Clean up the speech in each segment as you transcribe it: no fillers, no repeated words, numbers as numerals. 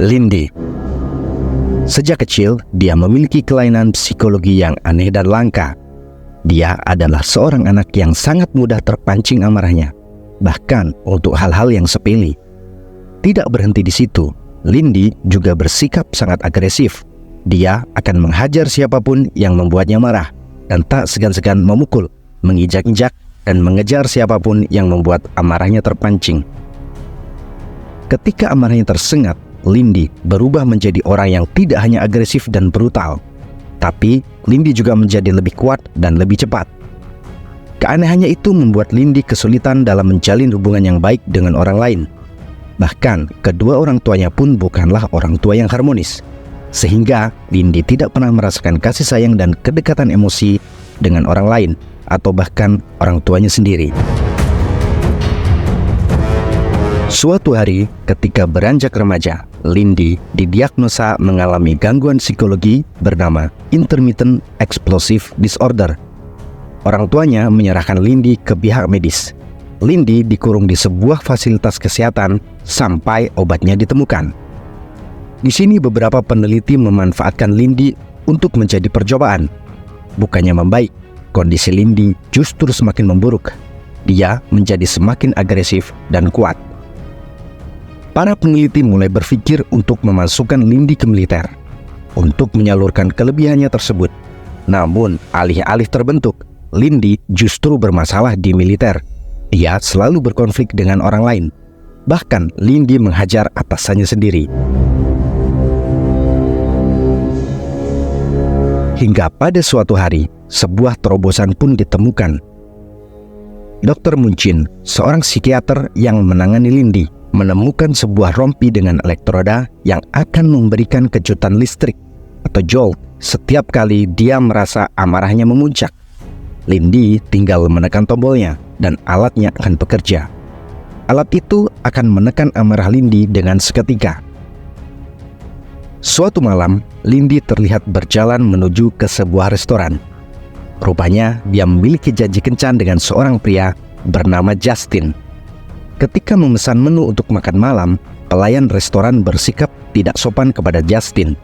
Lindy. Sejak kecil, dia memiliki kelainan psikologi yang aneh dan langka. Dia adalah seorang anak yang sangat mudah terpancing amarahnya, bahkan untuk hal-hal yang sepele. Tidak berhenti di situ, Lindy juga bersikap sangat agresif. Dia akan menghajar siapapun yang membuatnya marah, dan tak segan-segan memukul, menginjak-injak, dan mengejar siapapun yang membuat amarahnya terpancing. Ketika amarahnya tersengat, Lindy berubah menjadi orang yang tidak hanya agresif dan brutal, tapi Lindy juga menjadi lebih kuat dan lebih cepat. Keanehannya itu membuat Lindy kesulitan dalam menjalin hubungan yang baik dengan orang lain. Bahkan, kedua orang tuanya pun bukanlah orang tua yang harmonis, sehingga Lindy tidak pernah merasakan kasih sayang dan kedekatan emosi dengan orang lain, atau bahkan orang tuanya sendiri. Suatu hari, ketika beranjak remaja, Lindy didiagnosa mengalami gangguan psikologi bernama Intermittent Explosive Disorder. Orang tuanya menyerahkan Lindy ke pihak medis. Lindy dikurung di sebuah fasilitas kesehatan sampai obatnya ditemukan. Di sini beberapa peneliti memanfaatkan Lindy untuk menjadi percobaan. Bukannya membaik, kondisi Lindy justru semakin memburuk. Dia menjadi semakin agresif dan kuat. Para peneliti mulai berpikir untuk memasukkan Lindy ke militer untuk menyalurkan kelebihannya tersebut. Namun, alih-alih terbentuk, Lindy justru bermasalah di militer. Dia selalu berkonflik dengan orang lain. Bahkan, Lindy menghajar atasannya sendiri. Hingga pada suatu hari, sebuah terobosan pun ditemukan. Dr. Munchin, seorang psikiater yang menangani Lindy, menemukan sebuah rompi dengan elektroda yang akan memberikan kejutan listrik atau jolt setiap kali dia merasa amarahnya memuncak. Lindy tinggal menekan tombolnya dan alatnya akan bekerja. Alat itu akan menekan amarah Lindy dengan seketika. Suatu malam, Lindy terlihat berjalan menuju ke sebuah restoran. Rupanya dia memiliki janji kencan dengan seorang pria bernama Justin. Ketika memesan menu untuk makan malam, pelayan restoran bersikap tidak sopan kepada Justin.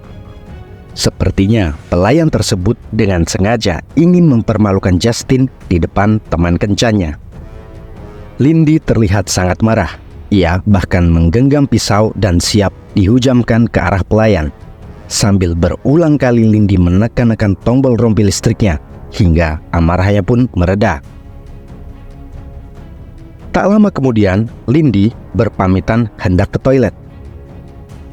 Sepertinya pelayan tersebut dengan sengaja ingin mempermalukan Justin di depan teman kencannya. Lindy terlihat sangat marah. Ia bahkan menggenggam pisau dan siap dihujamkan ke arah pelayan. Sambil berulang kali Lindy menekan-nekan tombol rompi listriknya hingga amarahnya pun mereda. Tak lama kemudian, Lindy berpamitan hendak ke toilet.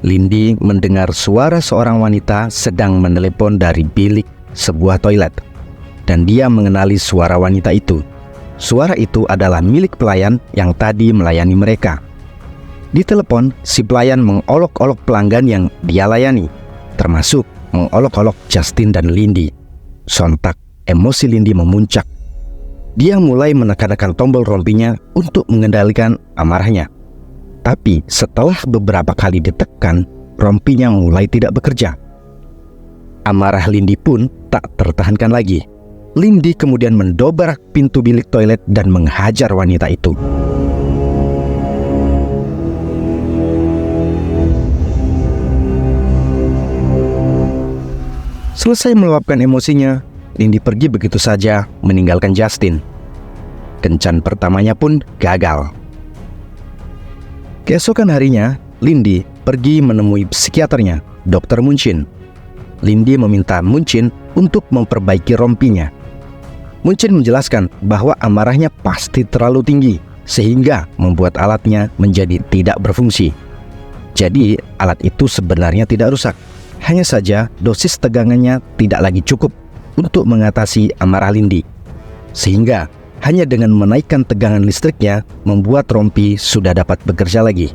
Lindy mendengar suara seorang wanita sedang menelepon dari bilik sebuah toilet, dan dia mengenali suara wanita itu. Suara itu adalah milik pelayan yang tadi melayani mereka. Di telepon, si pelayan mengolok-olok pelanggan yang dia layani, termasuk mengolok-olok Justin dan Lindy. Sontak, emosi Lindy memuncak. Dia mulai menekan-nekan tombol rompinya untuk mengendalikan amarahnya. Tapi setelah beberapa kali ditekan, rompinya mulai tidak bekerja. Amarah Lindy pun tak tertahankan lagi. Lindy kemudian mendobrak pintu bilik toilet dan menghajar wanita itu. Selesai meluapkan emosinya, Lindy pergi begitu saja meninggalkan Justin. Kencan pertamanya pun gagal. Keesokan harinya, Lindy pergi menemui psikiaternya, Dr. Munchin. Lindy meminta Munchin untuk memperbaiki rompinya. Munchin menjelaskan bahwa amarahnya pasti terlalu tinggi, sehingga membuat alatnya menjadi tidak berfungsi. Jadi, alat itu sebenarnya tidak rusak. Hanya saja dosis tegangannya tidak lagi cukup untuk mengatasi amarah Lindy, sehingga hanya dengan menaikkan tegangan listriknya membuat rompi sudah dapat bekerja lagi.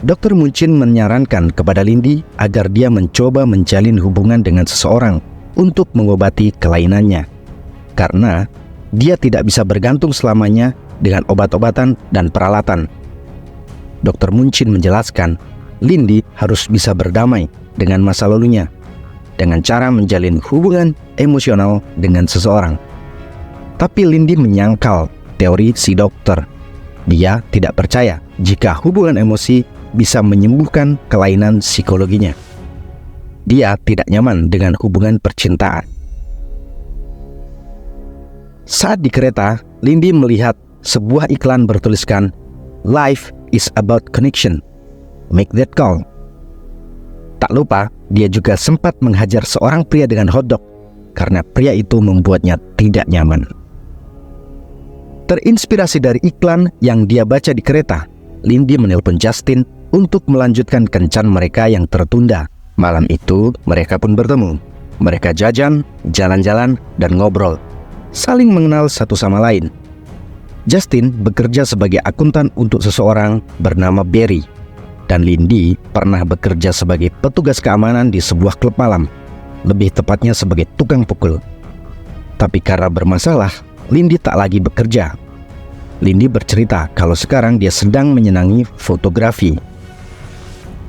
Dr. Munchin menyarankan kepada Lindy agar dia mencoba menjalin hubungan dengan seseorang untuk mengobati kelainannya, karena dia tidak bisa bergantung selamanya dengan obat-obatan dan peralatan. Dr. Munchin menjelaskan, Lindy harus bisa berdamai dengan masa lalunya dengan cara menjalin hubungan emosional dengan seseorang. Tapi Lindy menyangkal teori si dokter. Dia tidak percaya jika hubungan emosi bisa menyembuhkan kelainan psikologinya. Dia tidak nyaman dengan hubungan percintaan. Saat di kereta, Lindy melihat sebuah iklan bertuliskan, "Life is about connection. Make that call." Tak lupa, dia juga sempat menghajar seorang pria dengan hotdog karena pria itu membuatnya tidak nyaman. Terinspirasi dari iklan yang dia baca di kereta, Lindy menelpon Justin untuk melanjutkan kencan mereka yang tertunda. Malam itu, mereka pun bertemu. Mereka jajan, jalan-jalan, dan ngobrol, saling mengenal satu sama lain. Justin bekerja sebagai akuntan untuk seseorang bernama Barry, dan Lindy pernah bekerja sebagai petugas keamanan di sebuah klub malam, lebih tepatnya sebagai tukang pukul. Tapi karena bermasalah, Lindy tak lagi bekerja. Lindy bercerita kalau sekarang dia sedang menyenangi fotografi.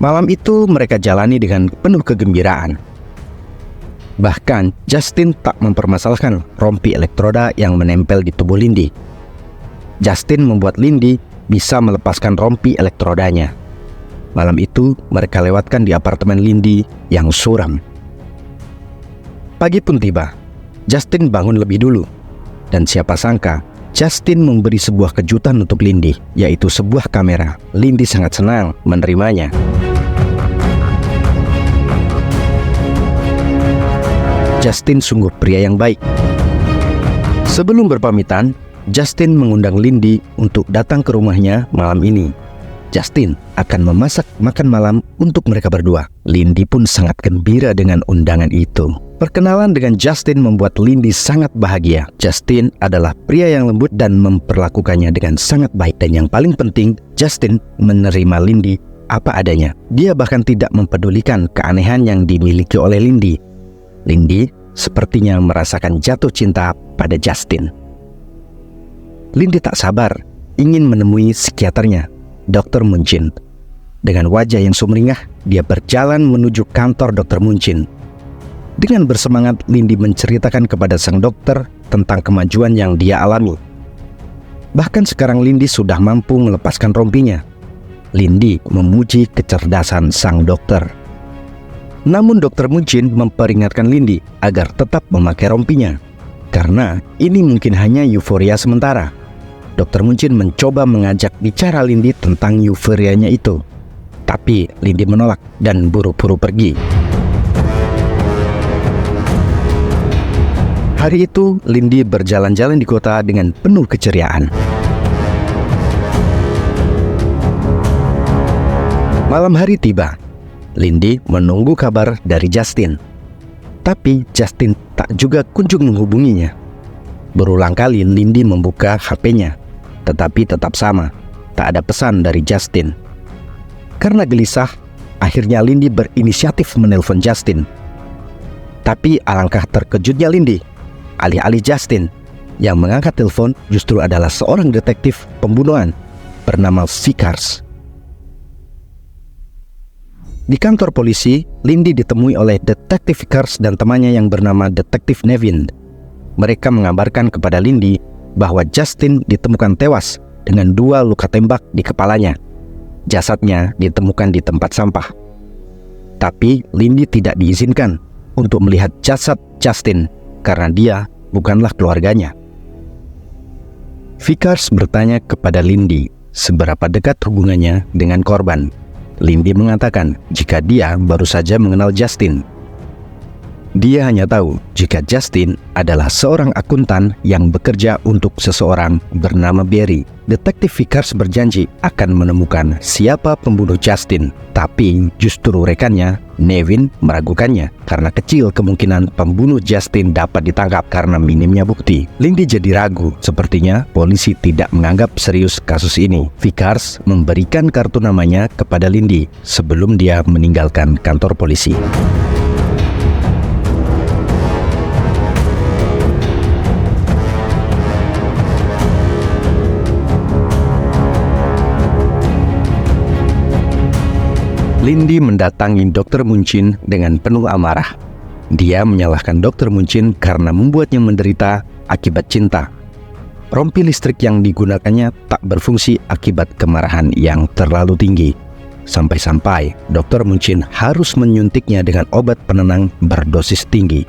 Malam itu mereka jalani dengan penuh kegembiraan. Bahkan Justin tak mempermasalahkan rompi elektroda yang menempel di tubuh Lindy. Justin membuat Lindy bisa melepaskan rompi elektrodanya. Malam itu mereka lewatkan di apartemen Lindy yang suram. Pagi pun tiba. Justin bangun lebih dulu, dan siapa sangka Justin memberi sebuah kejutan untuk Lindy, yaitu sebuah kamera. Lindy sangat senang menerimanya. Justin sungguh pria yang baik. Sebelum berpamitan, Justin mengundang Lindy untuk datang ke rumahnya malam ini. Justin akan memasak makan malam untuk mereka berdua. Lindy pun sangat gembira dengan undangan itu. Perkenalan dengan Justin membuat Lindy sangat bahagia. Justin adalah pria yang lembut dan memperlakukannya dengan sangat baik. Dan yang paling penting, Justin menerima Lindy apa adanya. Dia bahkan tidak mempedulikan keanehan yang dimiliki oleh Lindy. Lindy sepertinya merasakan jatuh cinta pada Justin. Lindy tak sabar ingin menemui psikiaternya, Dr. Munchin. Dengan wajah yang sumringah, dia berjalan menuju kantor Dr. Munchin. Dengan bersemangat, Lindy menceritakan kepada sang dokter tentang kemajuan yang dia alami. Bahkan sekarang Lindy sudah mampu melepaskan rompinya. Lindy memuji kecerdasan sang dokter. Namun Dr. Munchin memperingatkan Lindy agar tetap memakai rompinya, karena ini mungkin hanya euforia sementara. Dr. Munchin mencoba mengajak bicara Lindy tentang euforianya itu, tapi Lindy menolak dan buru-buru pergi. Hari itu, Lindy berjalan-jalan di kota dengan penuh keceriaan. Malam hari tiba. Lindy menunggu kabar dari Justin. Tapi Justin tak juga kunjung menghubunginya. Berulang kali Lindy membuka HP-nya, tetapi tetap sama, tak ada pesan dari Justin. Karena gelisah, akhirnya Lindy berinisiatif menelpon Justin. Tapi alangkah terkejutnya Lindy, alih-alih Justin yang mengangkat telepon justru adalah seorang detektif pembunuhan bernama Vickers. Di kantor polisi, Lindy ditemui oleh detektif Vickers dan temannya yang bernama detektif Nevin. Mereka mengabarkan kepada Lindy bahwa Justin ditemukan tewas dengan 2 luka tembak di kepalanya. Jasadnya ditemukan di tempat sampah. Tapi Lindy tidak diizinkan untuk melihat jasad Justin karena dia bukanlah keluarganya. Vickers bertanya kepada Lindy seberapa dekat hubungannya dengan korban. Lindy mengatakan jika dia baru saja mengenal Justin. Dia hanya tahu jika Justin adalah seorang akuntan yang bekerja untuk seseorang bernama Barry. Detektif Vickers berjanji akan menemukan siapa pembunuh Justin. Tapi justru rekannya, Nevin, meragukannya karena kecil kemungkinan pembunuh Justin dapat ditangkap karena minimnya bukti. Lindy jadi ragu, sepertinya polisi tidak menganggap serius kasus ini. Vickers memberikan kartu namanya kepada Lindy sebelum dia meninggalkan kantor polisi. Lindy mendatangi Dr. Munchin dengan penuh amarah. Dia menyalahkan Dr. Munchin karena membuatnya menderita akibat cinta. Rompi listrik yang digunakannya tak berfungsi akibat kemarahan yang terlalu tinggi. Sampai-sampai Dr. Munchin harus menyuntiknya dengan obat penenang berdosis tinggi.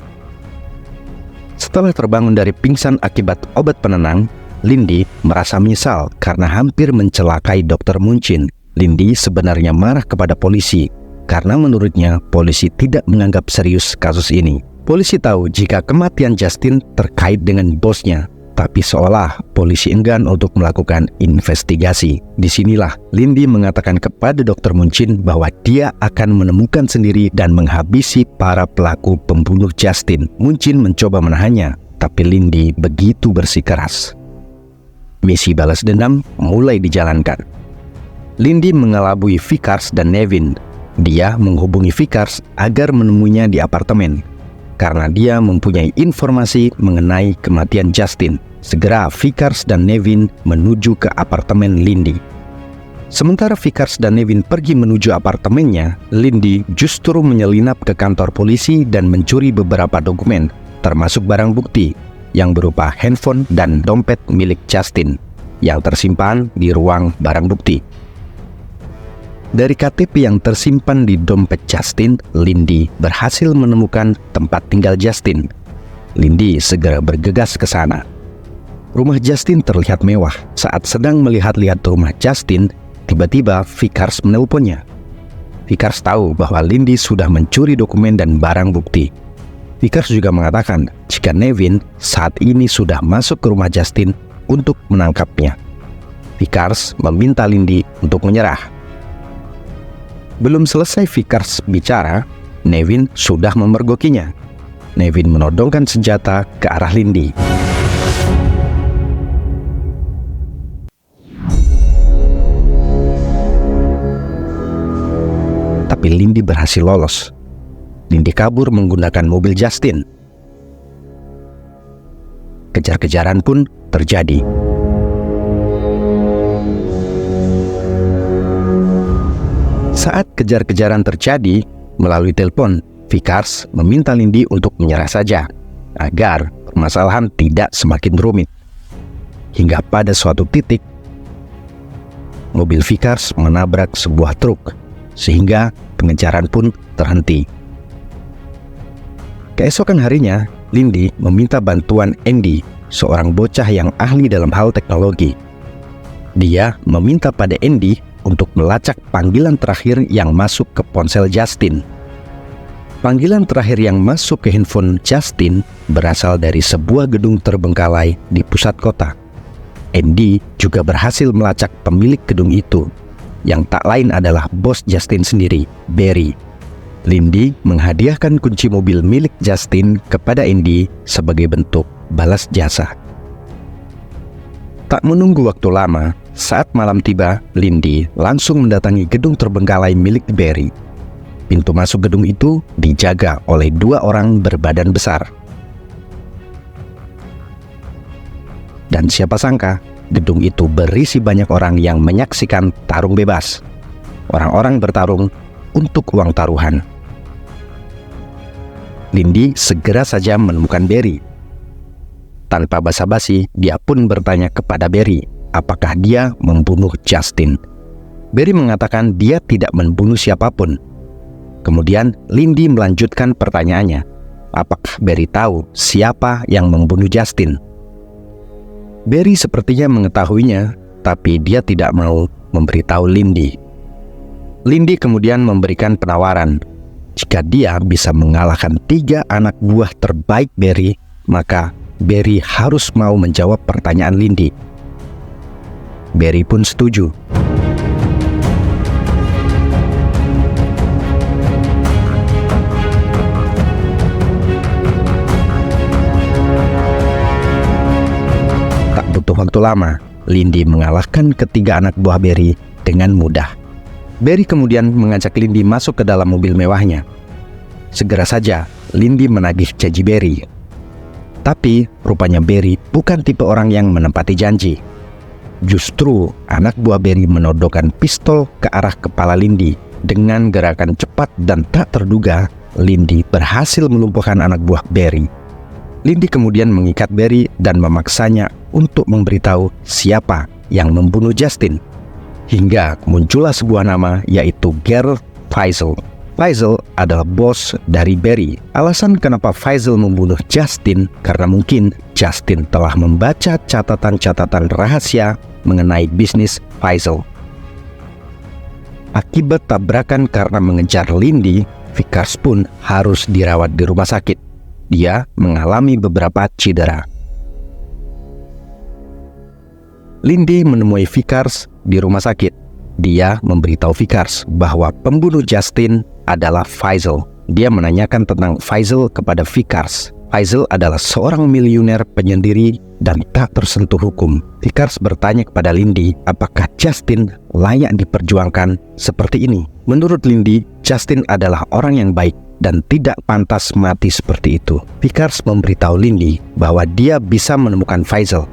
Setelah terbangun dari pingsan akibat obat penenang, Lindy merasa menyesal karena hampir mencelakai Dr. Munchin. Lindy sebenarnya marah kepada polisi karena menurutnya polisi tidak menganggap serius kasus ini. Polisi tahu jika kematian Justin terkait dengan bosnya, tapi seolah polisi enggan untuk melakukan investigasi. Disinilah Lindy mengatakan kepada Dr. Munchin bahwa dia akan menemukan sendiri dan menghabisi para pelaku pembunuh Justin. Munchin mencoba menahannya, tapi Lindy begitu bersikeras. Misi balas dendam mulai dijalankan. Lindy mengelabui Vickers dan Nevin. Dia menghubungi Vickers agar menemuinya di apartemen karena dia mempunyai informasi mengenai kematian Justin. Segera Vickers dan Nevin menuju ke apartemen Lindy. Sementara Vickers dan Nevin pergi menuju apartemennya, Lindy justru menyelinap ke kantor polisi dan mencuri beberapa dokumen, termasuk barang bukti yang berupa handphone dan dompet milik Justin yang tersimpan di ruang barang bukti. Dari KTP yang tersimpan di dompet Justin, Lindy berhasil menemukan tempat tinggal Justin. Lindy segera bergegas ke sana. Rumah Justin terlihat mewah. Saat sedang melihat-lihat rumah Justin, tiba-tiba Vickers menelponnya. Vickers tahu bahwa Lindy sudah mencuri dokumen dan barang bukti. Vickers juga mengatakan jika Nevin saat ini sudah masuk ke rumah Justin untuk menangkapnya. Vickers meminta Lindy untuk menyerah. Belum selesai Vickers bicara, Nevin sudah memergokinya. Nevin menodongkan senjata ke arah Lindy. Tapi Lindy berhasil lolos. Lindy kabur menggunakan mobil Justin. Kejar-kejaran pun terjadi. Saat kejar-kejaran terjadi, melalui telepon, Vickers meminta Lindy untuk menyerah saja, agar permasalahan tidak semakin rumit. Hingga pada suatu titik, mobil Vickers menabrak sebuah truk, sehingga pengejaran pun terhenti. Keesokan harinya, Lindy meminta bantuan Andy, seorang bocah yang ahli dalam hal teknologi. Dia meminta pada Andy untuk melacak panggilan terakhir yang masuk ke ponsel Justin. Panggilan terakhir yang masuk ke handphone Justin berasal dari sebuah gedung terbengkalai di pusat kota. Andy juga berhasil melacak pemilik gedung itu, yang tak lain adalah bos Justin sendiri, Barry. Lindy menghadiahkan kunci mobil milik Justin kepada Andy sebagai bentuk balas jasa. Tak menunggu waktu lama, saat malam tiba, Lindy langsung mendatangi gedung terbengkalai milik Barry. Pintu masuk gedung itu dijaga oleh 2 orang berbadan besar. Dan siapa sangka, gedung itu berisi banyak orang yang menyaksikan tarung bebas. Orang-orang bertarung untuk uang taruhan. Lindy segera saja menemukan Barry. Tanpa basa-basi, dia pun bertanya kepada Barry, apakah dia membunuh Justin. Barry mengatakan dia tidak membunuh siapapun. Kemudian Lindy melanjutkan pertanyaannya, apakah Barry tahu siapa yang membunuh Justin? Barry sepertinya mengetahuinya, tapi dia tidak mau memberitahu Lindy. Lindy kemudian memberikan penawaran, jika dia bisa mengalahkan 3 anak buah terbaik Barry, maka Barry harus mau menjawab pertanyaan Lindy. Barry pun setuju. Tak butuh waktu lama, Lindy mengalahkan ketiga anak buah Barry dengan mudah. Barry kemudian mengajak Lindy masuk ke dalam mobil mewahnya. Segera saja, Lindy menagih janji Barry. Tapi rupanya Barry bukan tipe orang yang menepati janji. Justru anak buah Barry menodongkan pistol ke arah kepala Lindy. Dengan gerakan cepat dan tak terduga, Lindy berhasil melumpuhkan anak buah Barry. Lindy kemudian mengikat Barry dan memaksanya untuk memberitahu siapa yang membunuh Justin. hingga muncullah sebuah nama, yaitu Gerald Faisal. Faisal adalah bos dari Barry. Alasan kenapa Faisal membunuh Justin karena mungkin Justin telah membaca catatan-catatan rahasia mengenai bisnis Faisal. Akibat tabrakan karena mengejar Lindy, Vickers pun harus dirawat di rumah sakit. Dia mengalami beberapa cedera. Lindy menemui Vickers di rumah sakit. Dia memberitahu Vickers bahwa pembunuh Justin adalah Faisal. Dia menanyakan tentang Faisal kepada Vickers. Faisal adalah seorang miliuner penyendiri dan tak tersentuh hukum. Vickers bertanya kepada Lindy apakah Justin layak diperjuangkan seperti ini. Menurut Lindy, Justin adalah orang yang baik dan tidak pantas mati seperti itu. Vickers memberitahu Lindy bahwa dia bisa menemukan Faisal,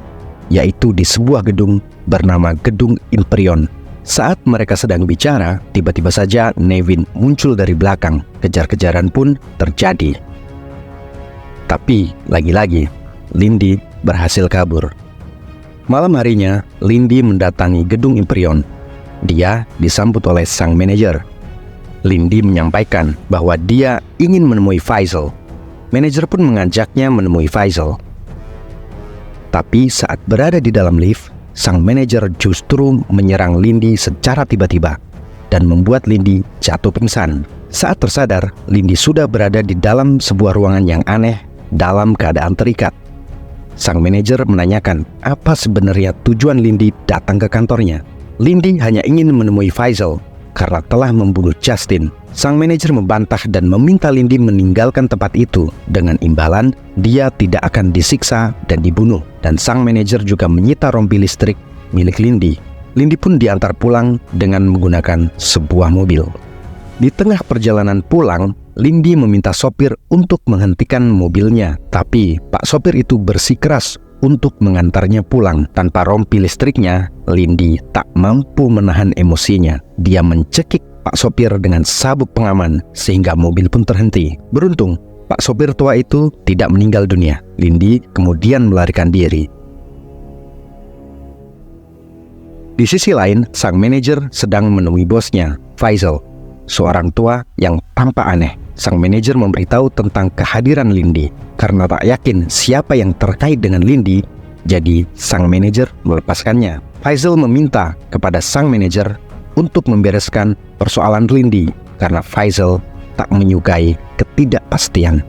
yaitu di sebuah gedung bernama Gedung Imperion. Saat mereka sedang bicara, tiba-tiba saja Nevin muncul dari belakang. Kejar-kejaran pun terjadi. Tapi, lagi-lagi, Lindy berhasil kabur. Malam harinya, Lindy mendatangi Gedung Imperion. Dia disambut oleh sang manajer. Lindy menyampaikan bahwa dia ingin menemui Faisal. Manajer pun mengajaknya menemui Faisal. Tapi saat berada di dalam lift, sang manajer justru menyerang Lindy secara tiba-tiba dan membuat Lindy jatuh pingsan. Saat tersadar, Lindy sudah berada di dalam sebuah ruangan yang aneh dalam keadaan terikat. Sang manajer menanyakan apa sebenarnya tujuan Lindy datang ke kantornya. Lindy hanya ingin menemui Faisal karena telah membunuh Justin. Sang manajer membantah dan meminta Lindy meninggalkan tempat itu dengan imbalan dia tidak akan disiksa dan dibunuh. Dan sang manajer juga menyita rompi listrik milik Lindy. Lindy pun diantar pulang dengan menggunakan sebuah mobil. Di tengah perjalanan pulang, Lindy meminta sopir untuk menghentikan mobilnya. Tapi Pak sopir itu bersikeras untuk mengantarnya pulang. Tanpa rompi listriknya, Lindy tak mampu menahan emosinya. Dia mencekik Pak sopir dengan sabuk pengaman sehingga mobil pun terhenti. Beruntung, Pak sopir tua itu tidak meninggal dunia. Lindy kemudian melarikan diri. Di sisi lain, sang manajer sedang menemui bosnya, Faisal, seorang tua yang tampak aneh. Sang manajer memberitahu tentang kehadiran Lindy. Karena tak yakin siapa yang terkait dengan Lindy, jadi sang manajer melepaskannya. Faisal meminta kepada sang manajer untuk membereskan persoalan Lindy karena Faisal tak menyukai ketidakpastian.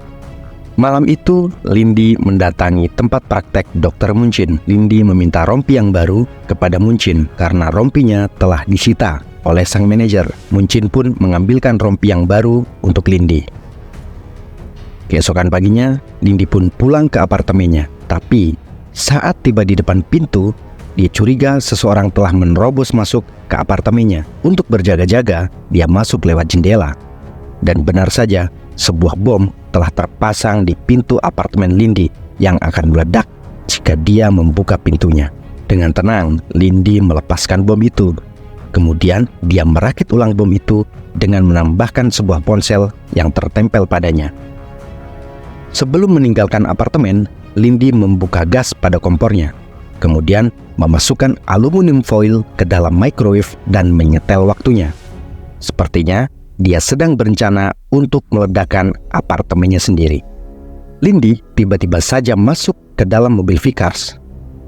Malam itu, Lindy mendatangi tempat praktek Dr. Munchin. Lindy meminta rompi yang baru kepada Munchin karena rompinya telah disita oleh sang manajer. Munchin pun mengambilkan rompi yang baru untuk Lindy. Keesokan paginya, Lindy pun pulang ke apartemennya. Tapi saat tiba di depan pintu, dia curiga seseorang telah menerobos masuk ke apartemennya. Untuk berjaga-jaga, dia masuk lewat jendela. Dan benar saja, sebuah bom telah terpasang di pintu apartemen Lindy yang akan meledak jika dia membuka pintunya. Dengan tenang, Lindy melepaskan bom itu. Kemudian, dia merakit ulang bom itu dengan menambahkan sebuah ponsel yang tertempel padanya. Sebelum meninggalkan apartemen, Lindy membuka gas pada kompornya. Kemudian memasukkan aluminium foil ke dalam microwave dan menyetel waktunya. Sepertinya dia sedang berencana untuk meledakkan apartemennya sendiri. Lindy tiba-tiba saja masuk ke dalam mobil Vickers.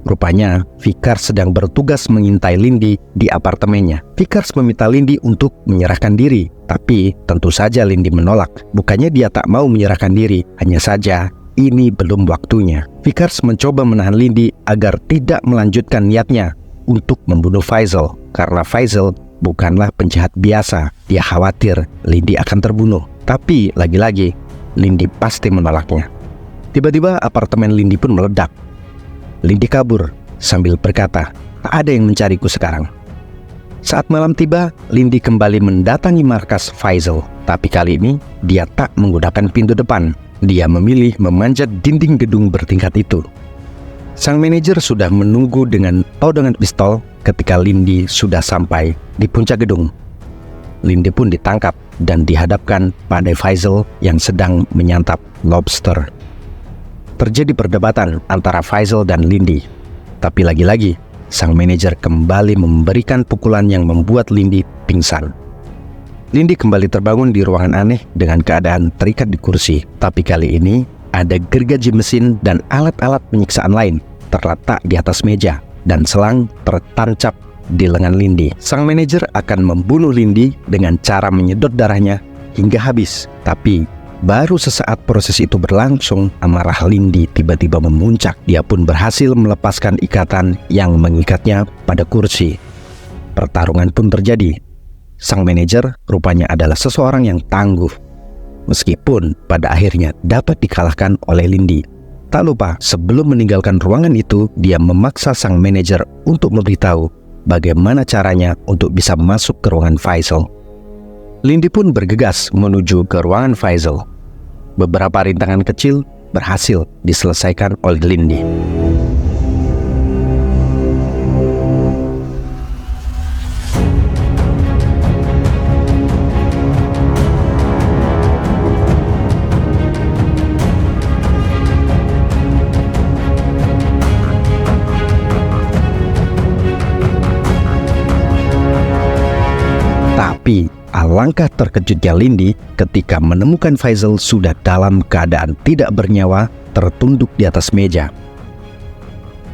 Rupanya Vickers sedang bertugas mengintai Lindy di apartemennya. Vickers meminta Lindy untuk menyerahkan diri, tapi tentu saja Lindy menolak. Bukannya dia tak mau menyerahkan diri, hanya saja ini belum waktunya. Vickers mencoba menahan Lindy agar tidak melanjutkan niatnya untuk membunuh Faisal. Karena Faisal bukanlah penjahat biasa. Dia khawatir Lindy akan terbunuh. Tapi lagi-lagi, Lindy pasti menolaknya. Tiba-tiba apartemen Lindy pun meledak. Lindy kabur sambil berkata, "Tak ada yang mencariku sekarang." Saat malam tiba, Lindy kembali mendatangi markas Faisal. Tapi kali ini, dia tak menggunakan pintu depan. Dia memilih memanjat dinding gedung bertingkat itu. Sang manajer sudah menunggu dengan pistol ketika Lindy sudah sampai di puncak gedung. Lindy pun ditangkap dan dihadapkan pada Faisal yang sedang menyantap lobster. Terjadi perdebatan antara Faisal dan Lindy. Tapi lagi-lagi, sang manajer kembali memberikan pukulan yang membuat Lindy pingsan. Lindy kembali terbangun di ruangan aneh dengan keadaan terikat di kursi. Tapi kali ini ada gergaji mesin dan alat-alat penyiksaan lain terletak di atas meja dan selang tertancap di lengan Lindy. Sang manajer akan membunuh Lindy dengan cara menyedot darahnya hingga habis. Tapi baru sesaat proses itu berlangsung, amarah Lindy tiba-tiba memuncak. Dia pun berhasil melepaskan ikatan yang mengikatnya pada kursi. Pertarungan pun terjadi. Sang manajer rupanya adalah seseorang yang tangguh, meskipun pada akhirnya dapat dikalahkan oleh Lindy. Tak lupa, sebelum meninggalkan ruangan itu, dia memaksa sang manajer untuk memberitahu bagaimana caranya untuk bisa masuk ke ruangan Faisal. Lindy pun bergegas menuju ke ruangan Faisal. Beberapa rintangan kecil berhasil diselesaikan oleh Lindy. Tapi alangkah terkejutnya Lindy ketika menemukan Faisal sudah dalam keadaan tidak bernyawa, tertunduk di atas meja.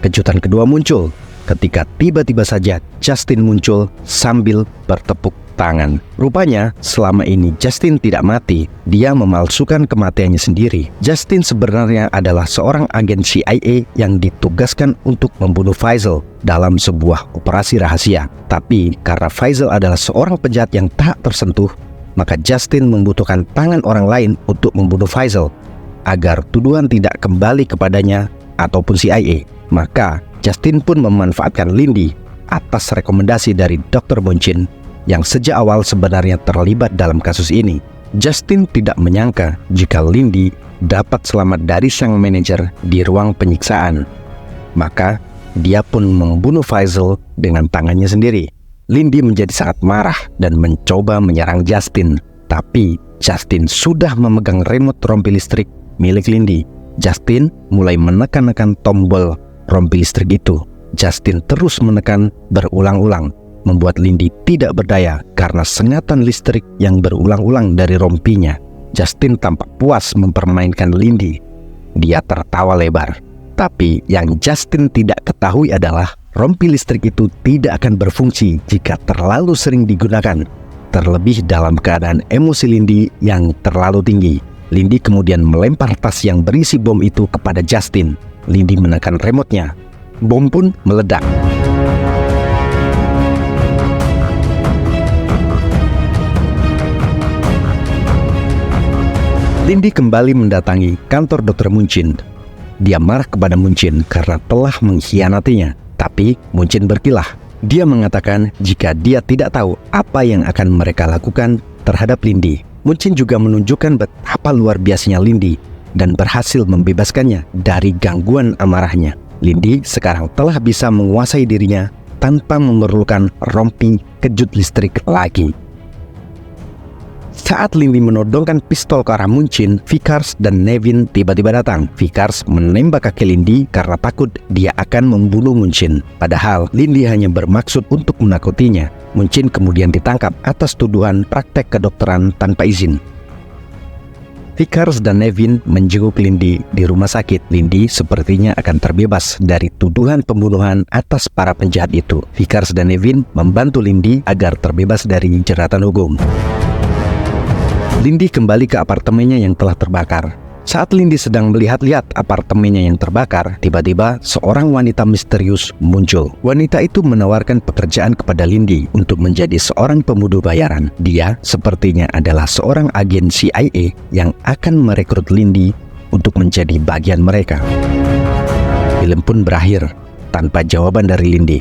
Kejutan kedua muncul ketika tiba-tiba saja Justin muncul sambil bertepuk tangan. Rupanya selama ini Justin tidak mati, dia memalsukan kematiannya sendiri. Justin sebenarnya adalah seorang agen CIA yang ditugaskan untuk membunuh Faisal dalam sebuah operasi rahasia. Tapi karena Faisal adalah seorang penjahat yang tak tersentuh, maka Justin membutuhkan tangan orang lain untuk membunuh Faisal agar tuduhan tidak kembali kepadanya ataupun CIA. Maka Justin pun memanfaatkan Lindy atas rekomendasi dari Dr. Munchin yang sejak awal sebenarnya terlibat dalam kasus ini. Justin tidak menyangka jika Lindy dapat selamat dari sang manajer di ruang penyiksaan. Maka dia pun membunuh Faisal dengan tangannya sendiri. Lindy menjadi sangat marah dan mencoba menyerang Justin. Tapi Justin sudah memegang remote rompi listrik milik Lindy. Justin mulai menekan-nekan tombol rompi listrik itu. Justin terus menekan berulang-ulang, membuat Lindy tidak berdaya karena sengatan listrik yang berulang-ulang dari rompinya. Justin tampak puas mempermainkan Lindy. Dia tertawa lebar. Tapi yang Justin tidak ketahui adalah rompi listrik itu tidak akan berfungsi jika terlalu sering digunakan, terlebih dalam keadaan emosi Lindy yang terlalu tinggi. Lindy kemudian melempar tas yang berisi bom itu kepada Justin. Lindy menekan remote-nya. Bom pun meledak. Lindy kembali mendatangi kantor Dr. Munchin. Dia marah kepada Munchin karena telah mengkhianatinya. Tapi Munchin berkilah. Dia mengatakan jika dia tidak tahu apa yang akan mereka lakukan terhadap Lindy. Munchin juga menunjukkan betapa luar biasanya Lindy dan berhasil membebaskannya dari gangguan amarahnya. Lindy sekarang telah bisa menguasai dirinya tanpa memerlukan rompi kejut listrik lagi. Saat Lindy menodongkan pistol ke arah Munchin, Vickers dan Nevin tiba-tiba datang. Vickers menembak kaki Lindy karena takut dia akan membunuh Munchin. Padahal Lindy hanya bermaksud untuk menakutinya. Munchin kemudian ditangkap atas tuduhan praktek kedokteran tanpa izin. Vickers dan Nevin menjenguk Lindy di rumah sakit. Lindy sepertinya akan terbebas dari tuduhan pembunuhan atas para penjahat itu. Vickers dan Nevin membantu Lindy agar terbebas dari jeratan hukum. Lindy kembali ke apartemennya yang telah terbakar. Saat Lindy sedang melihat-lihat apartemennya yang terbakar, tiba-tiba seorang wanita misterius muncul. Wanita itu menawarkan pekerjaan kepada Lindy untuk menjadi seorang pembunuh bayaran. Dia sepertinya adalah seorang agen CIA yang akan merekrut Lindy untuk menjadi bagian mereka. Film pun berakhir tanpa jawaban dari Lindy.